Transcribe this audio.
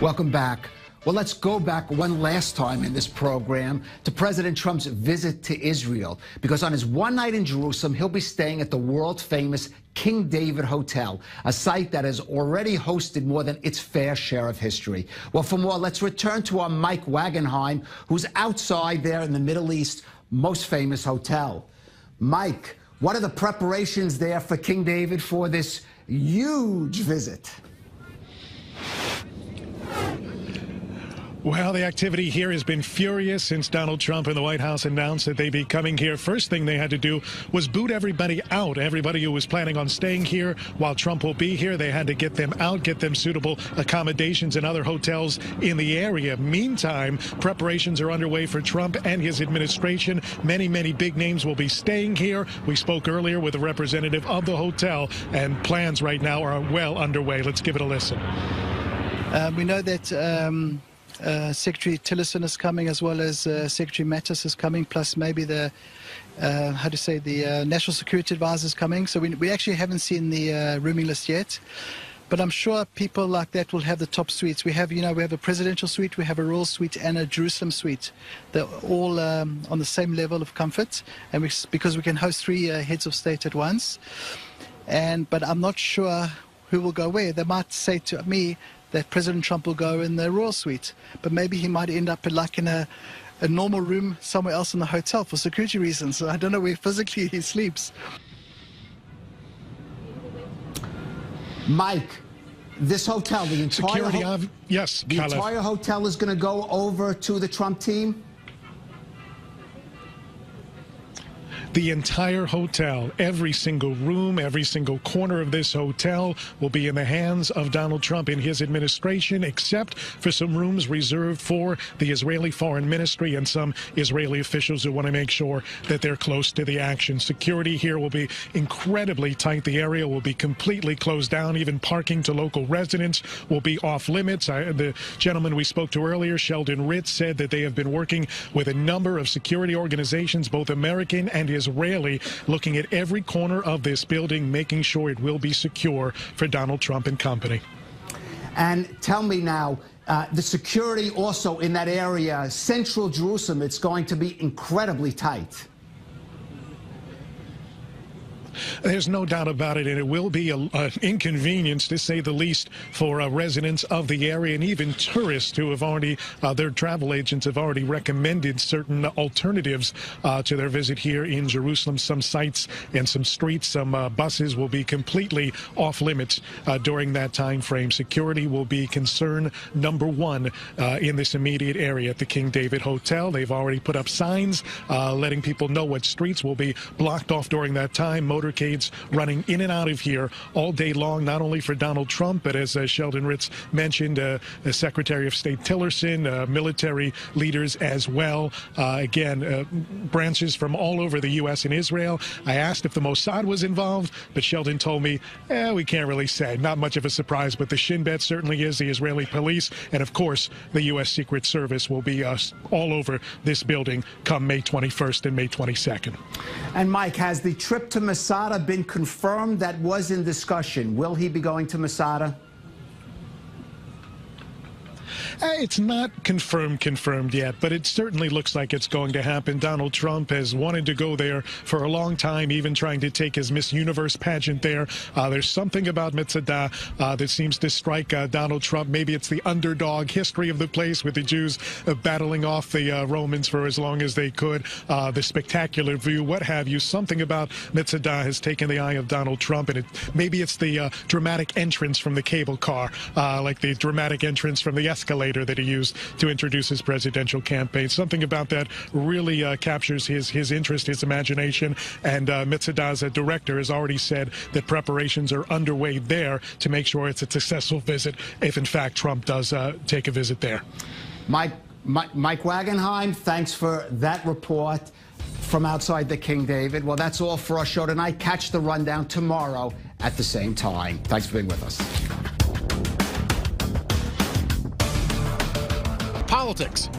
Welcome back. Well, let's go back one last time in this program to President Trump's visit to Israel, because on his one night in Jerusalem, he'll be staying at the world-famous King David Hotel, a site that has already hosted more than its fair share of history. Well, for more, let's return to our Mike Wagenheim, who's outside there in the Middle East's most famous hotel. Mike, what are the preparations there for King David for this huge visit? Well, the activity here has been furious since Donald Trump and the White House announced that they'd be coming here. First thing they had to do was boot everybody out. Everybody who was planning on staying here while Trump will be here, they had to get them out, get them suitable accommodations in other hotels in the area. Meantime, preparations are underway for Trump and his administration. Many, many big names will be staying here. We spoke earlier with a representative of the hotel, and plans right now are well underway. Let's give it a listen. We know that Secretary Tillerson is coming, as well as Secretary Mattis is coming, plus maybe the National Security Advisor is coming. So we actually haven't seen the rooming list yet, but I'm sure people like that will have the top suites. We have a presidential suite, we have a royal suite, and a Jerusalem suite. They're all on the same level of comfort, and because we can host 3 heads of state at once. But I'm not sure who will go where. They might say to me that President Trump will go in the royal suite, but maybe he might end up in a normal room somewhere else in the hotel for security reasons. I don't know where physically he sleeps. Mike, this hotel, the entire yes, the entire hotel is going to go over to the Trump team? The entire hotel, every single room, every single corner of this hotel will be in the hands of Donald Trump and his administration, except for some rooms reserved for the Israeli Foreign Ministry and some Israeli officials who want to make sure that they're close to the action. Security here will be incredibly tight. The area will be completely closed down. Even parking to local residents will be off limits. The gentleman we spoke to earlier, Sheldon Ritz, said that they have been working with a number of security organizations, both American and Israeli, looking at every corner of this building, making sure it will be secure for Donald Trump and company. And tell me now, the security also in that area, central Jerusalem, it's going to be incredibly tight. There's no doubt about it, and it will be an inconvenience, to say the least, for residents of the area and even tourists who have already, their travel agents have already recommended certain alternatives to their visit here in Jerusalem. Some sites and some streets, some buses will be completely off limits during that time frame. Security will be concern number one in this immediate area at the King David Hotel. They've already put up signs letting people know what streets will be blocked off during that time. Motorcades running in and out of here all day long, not only for Donald Trump, but as Sheldon Ritz mentioned, the Secretary of State Tillerson, military leaders as well. Again, branches from all over the U.S. and Israel. I asked if the Mossad was involved, but Sheldon told me, we can't really say. Not much of a surprise, but the Shin Bet certainly is, the Israeli police, and of course, the U.S. Secret Service will be all over this building come May 21st and May 22nd. And Mike, has the trip to Masada been confirmed? That was in discussion. Will he be going to Masada? It's not confirmed yet, but it certainly looks like it's going to happen. Donald Trump has wanted to go there for a long time, even trying to take his Miss Universe pageant there. There's something about Masada that seems to strike Donald Trump. Maybe it's the underdog history of the place, with the Jews battling off the Romans for as long as they could, the spectacular view, what have you. Something about Masada has taken the eye of Donald Trump, and maybe it's the dramatic entrance from the cable car, like the dramatic entrance from the escalator that he used to introduce his presidential campaign. Something about that really captures his interest, his imagination, and Masada's director has already said that preparations are underway there to make sure it's a successful visit if, in fact, Trump does take a visit there. Mike Wagenheim, thanks for that report from outside the King David. Well, that's all for our show tonight. Catch the rundown tomorrow at the same time. Thanks for being with us. Politics.